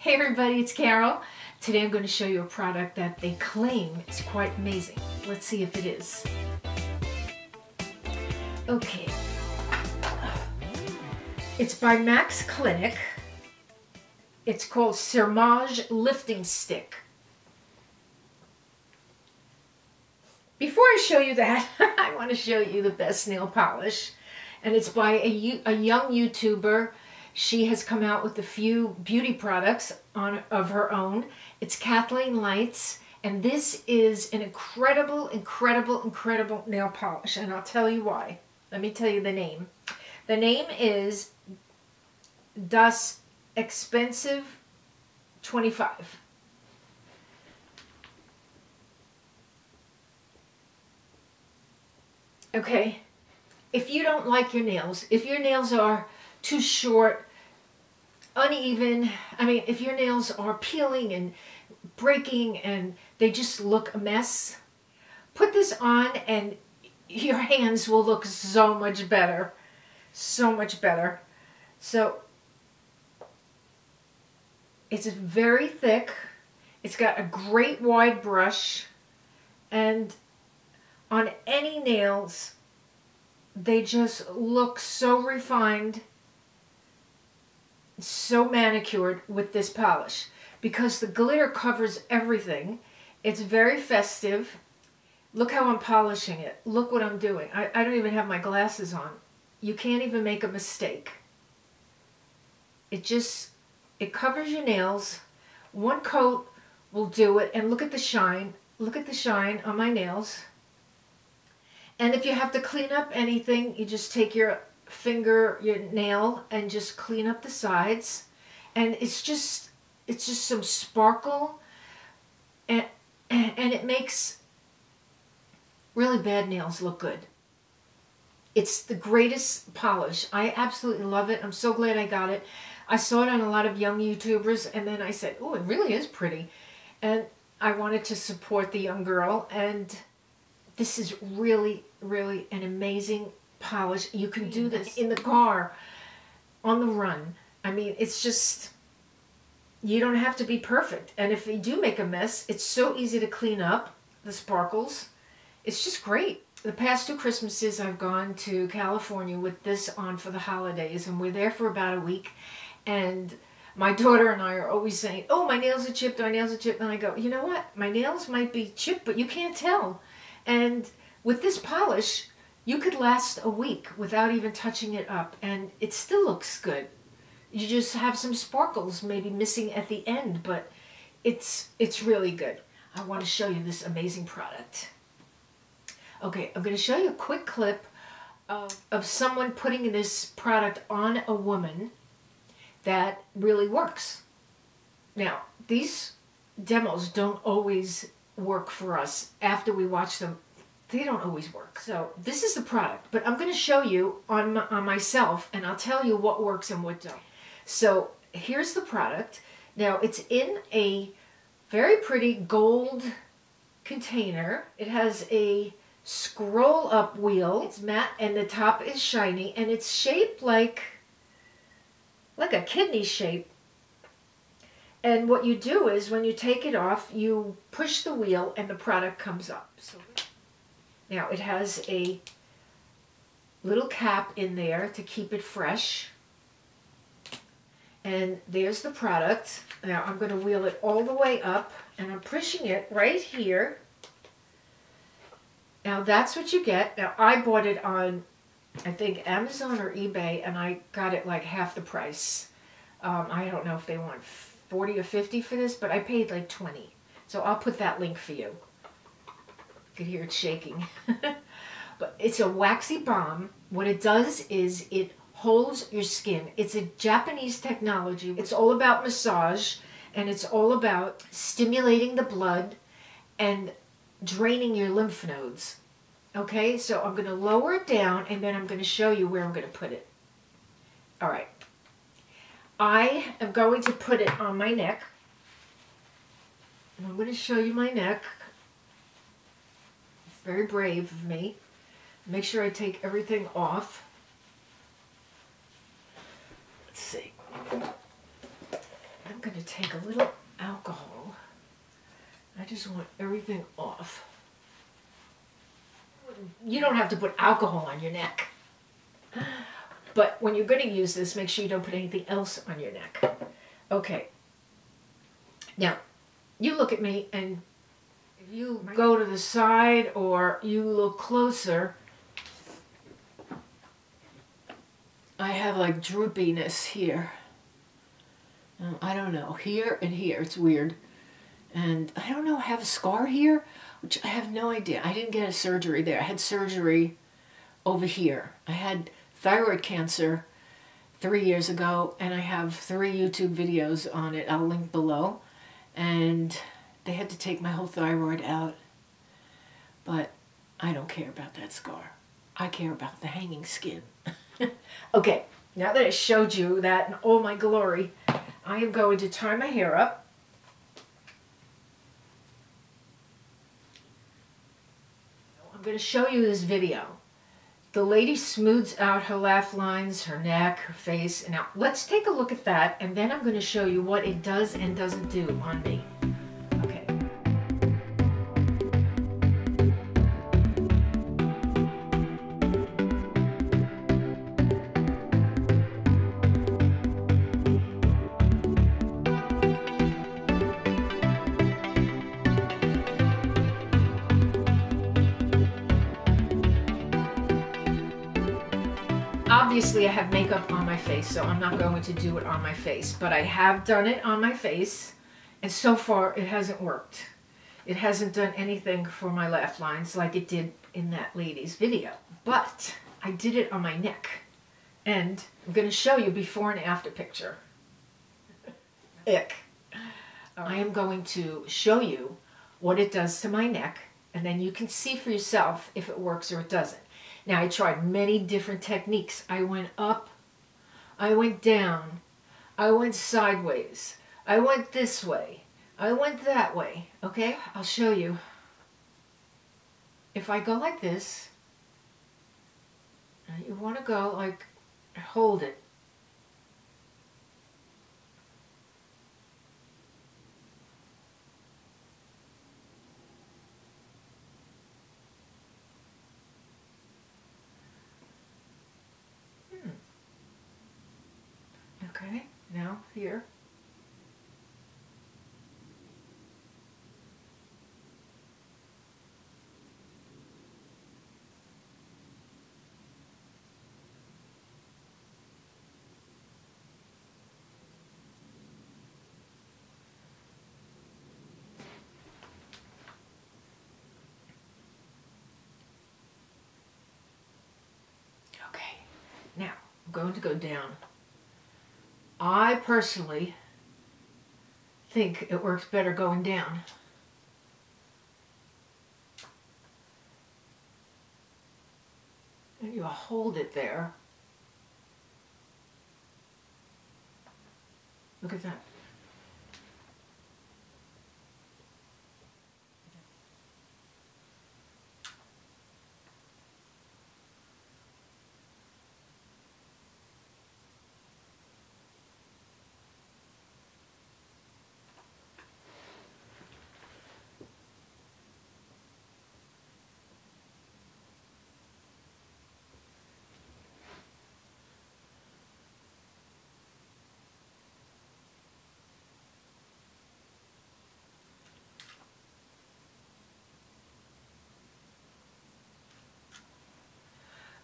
Hey everybody, it's Carol. Today I'm going to show you a product that they claim is quite amazing. Let's see if it is. Okay. It's by MAXCLINIC. It's called CIRMAGE Lifting Stick. Before I show you that, I want to show you the best nail polish. And it's by a young YouTuber. She has come out with a few beauty products of her own. It's Kathleen Lights, and this is an incredible, incredible, incredible nail polish, and I'll tell you why. Let me tell you the name. The name is Das Expensive 25. Okay, if you don't like your nails, if your nails are too short, uneven, if your nails are peeling and breaking and they just look a mess, put this on and your hands will look so much better. So much better. So, it's very thick. It's got a great wide brush, and on any nails, they just look so refined, so manicured with this polish, because the glitter covers everything. It's very festive. Look how I'm polishing it. Look what I'm doing. I don't even have my glasses on. You can't even make a mistake. It covers your nails. One coat will do it, and look at the shine. Look at the shine on my nails. And if you have to clean up anything, you just take your finger, your nail, and just clean up the sides, and it's just some sparkle, and it makes really bad nails look good. It's the greatest polish. I absolutely love it. I'm so glad I got it. I saw it on a lot of young YouTubers, and then I said, oh, it really is pretty, and I wanted to support the young girl, and this is really, really an amazing polish. You can do this in the car, on the run. It's just, you don't have to be perfect. And if you do make a mess, it's so easy to clean up the sparkles. It's just great. The past 2 Christmases I've gone to California with this on for the holidays, and we're there for about a week. And my daughter and I are always saying, oh, my nails are chipped, my nails are chipped. And I go, you know what? My nails might be chipped, but you can't tell. And with this polish, you could last a week without even touching it up, and it still looks good. You just have some sparkles maybe missing at the end, but it's really good. I want to show you this amazing product. Okay, I'm going to show you a quick clip of someone putting this product on a woman that really works. Now, these demos don't always work for us after we watch them. They don't always work. So this is the product, but I'm going to show you on myself, and I'll tell you what works and what don't. So here's the product. Now it's in a very pretty gold container. It has a scroll up wheel. It's matte and the top is shiny, and it's shaped like a kidney shape. And what you do is when you take it off, you push the wheel and the product comes up. So now it has a little cap in there to keep it fresh. And there's the product. Now I'm going to wheel it all the way up, and I'm pushing it right here. Now that's what you get. Now I bought it on, I think, Amazon or eBay, and I got it like half the price. I don't know if they want 40 or 50 for this, but I paid like 20. So I'll put that link for you. You can hear it shaking. But it's a waxy balm. What it does is it holds your skin. It's a Japanese technology. It's all about massage, and it's all about stimulating the blood and draining your lymph nodes. Okay, so I'm going to lower it down, and then I'm going to show you where I'm going to put it. All right. I am going to put it on my neck. And I'm going to show you my neck. It's very brave of me. Make sure I take everything off. Let's see. I'm I'm going to take a little alcohol. I just want everything off. You don't have to put alcohol on your neck. But when you're going to use this, make sure you don't put anything else on your neck. Okay. Now, you look at me, and if you go to the side or you look closer, I have like droopiness here. I don't know, here and here, it's weird. And I don't know, I have a scar here, which I have no idea. I didn't get a surgery there. I had surgery over here. I had thyroid cancer 3 years ago, and I have 3 YouTube videos on it. I'll link below. And they had to take my whole thyroid out. But I don't care about that scar. I care about the hanging skin. Okay, now that I showed you that in all my glory, I am going to tie my hair up. I'm going to show you this video. The lady smooths out her laugh lines, her neck, her face. Now, let's take a look at that, and then I'm going to show you what it does and doesn't do on me. Okay. Obviously, I have makeup on my face, so I'm not going to do it on my face, but I have done it on my face, and so far it hasn't worked. It hasn't done anything for my laugh lines like it did in that lady's video, but I did it on my neck, and I'm going to show you before and after picture. Ick. I am going to show you what it does to my neck, and then you can see for yourself if it works or it doesn't. Now, I tried many different techniques. I went up, I went down, I went sideways, I went this way, I went that way, okay? I'll show you. If I go like this, you want to go like, hold it. Okay, now here. Okay, now I'm going to go down. I personally think it works better going down. And you hold it there. Look at that.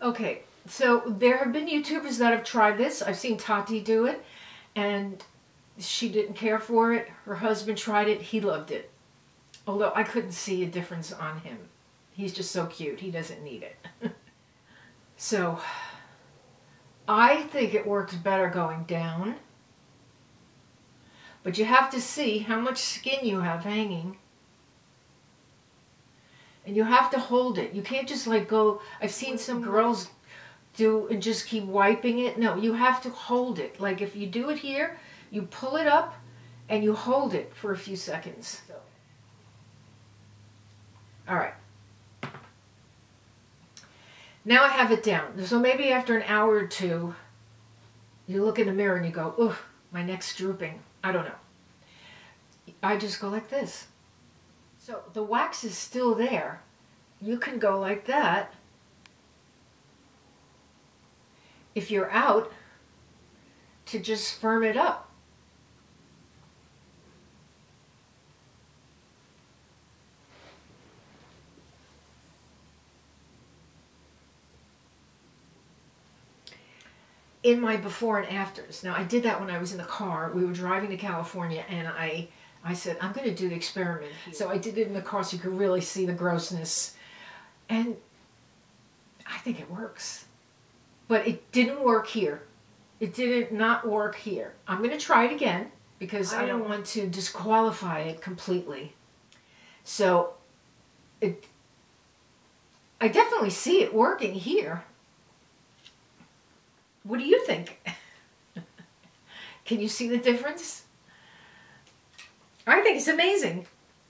Okay, so there have been YouTubers that have tried this. I've seen Tati do it, and she didn't care for it. Her husband tried it. He loved it. Although I couldn't see a difference on him. He's just so cute. He doesn't need it. So, I think it works better going down. But you have to see how much skin you have hanging. And you have to hold it. You can't just like go, I've seen some girls do and just keep wiping it. No, you have to hold it. Like if you do it here, you pull it up and you hold it for a few seconds. All right. Now I have it down. So maybe after an hour or two, you look in the mirror and you go, ugh, my neck's drooping. I don't know. I just go like this. So the wax is still there. You can go like that. If you're out, to just firm it up. In my before and afters. Now I did that when I was in the car. We were driving to California and I said, I'm going to do the experiment here. So I did it in the car so you could really see the grossness. And I think it works. But it didn't work here. It did not work here. I'm going to try it again because I don't want to disqualify it completely. So I definitely see it working here. What do you think? Can you see the difference? I think it's amazing.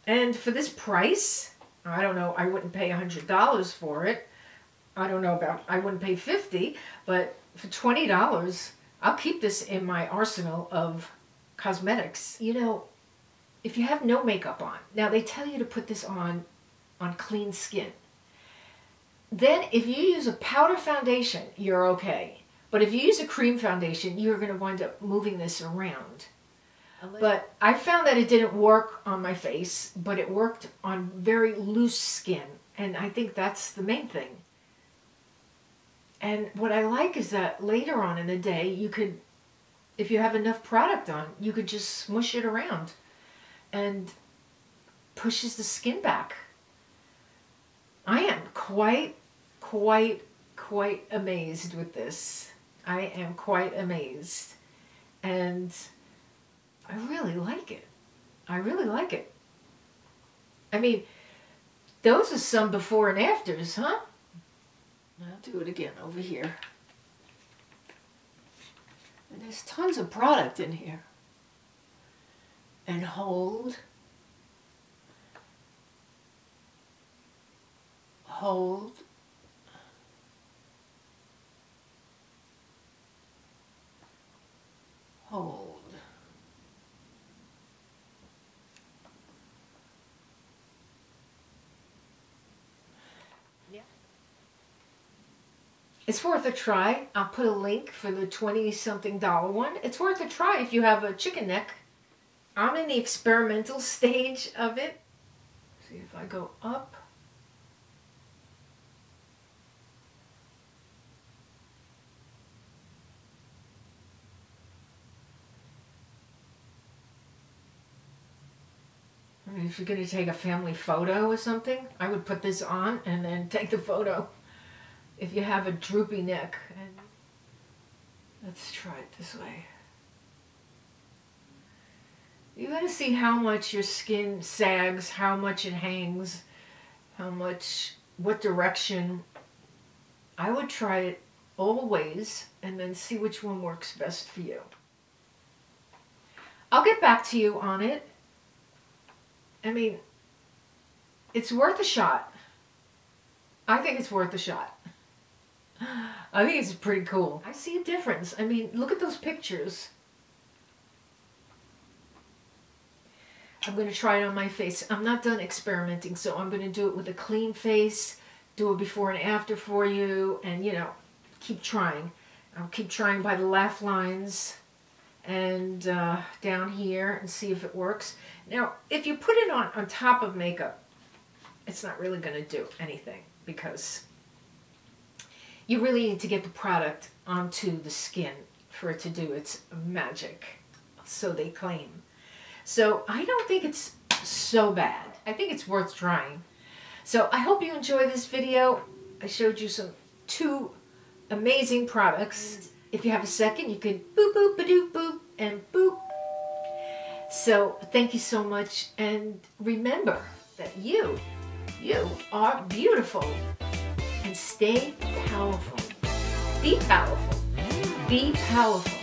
And for this price, I don't know, I wouldn't pay $100 for it. I don't know about, I wouldn't pay $50, but for $20, I'll keep this in my arsenal of cosmetics. You know, if you have no makeup on, now they tell you to put this on clean skin. Then if you use a powder foundation, you're okay. But if you use a cream foundation, you're going to wind up moving this around. But I found that it didn't work on my face, but it worked on very loose skin. And I think that's the main thing. And what I like is that later on in the day, you could, if you have enough product on, you could just smush it around and pushes the skin back. I am quite amazed with this. I am quite amazed. And I really like it. I really like it. I mean, those are some before and afters, huh? I'll do it again over here. And there's tons of product in here. And hold. Hold. Hold. Yeah. It's worth a try. I'll put a link for the $20-something one. It's worth a try if you have a chicken neck. I'm in the experimental stage of it. See if I go up. I mean, if you're going to take a family photo or something, I would put this on and then take the photo. If you have a droopy neck. And let's try it this way. You got to see how much your skin sags, how much it hangs, how much, what direction. I would try it all ways and then see which one works best for you. I'll get back to you on it. I mean, it's worth a shot. I think it's worth a shot. I think it's pretty cool. I see a difference. I mean, look at those pictures. I'm going to try it on my face. I'm not done experimenting, so I'm going to do it with a clean face, do a before and after for you, and, you know, keep trying. I'll keep trying by the laugh lines and down here and see if it works. Now, if you put it on top of makeup, it's not really going to do anything because you really need to get the product onto the skin for it to do its magic, so they claim. So I don't think it's so bad. I think it's worth trying. So I hope you enjoy this video. I showed you two amazing products. If you have a second, you can boop, boop, ba-doop, boop, and boop. So thank you so much. And remember that you are beautiful. And stay powerful. Be powerful. Be powerful.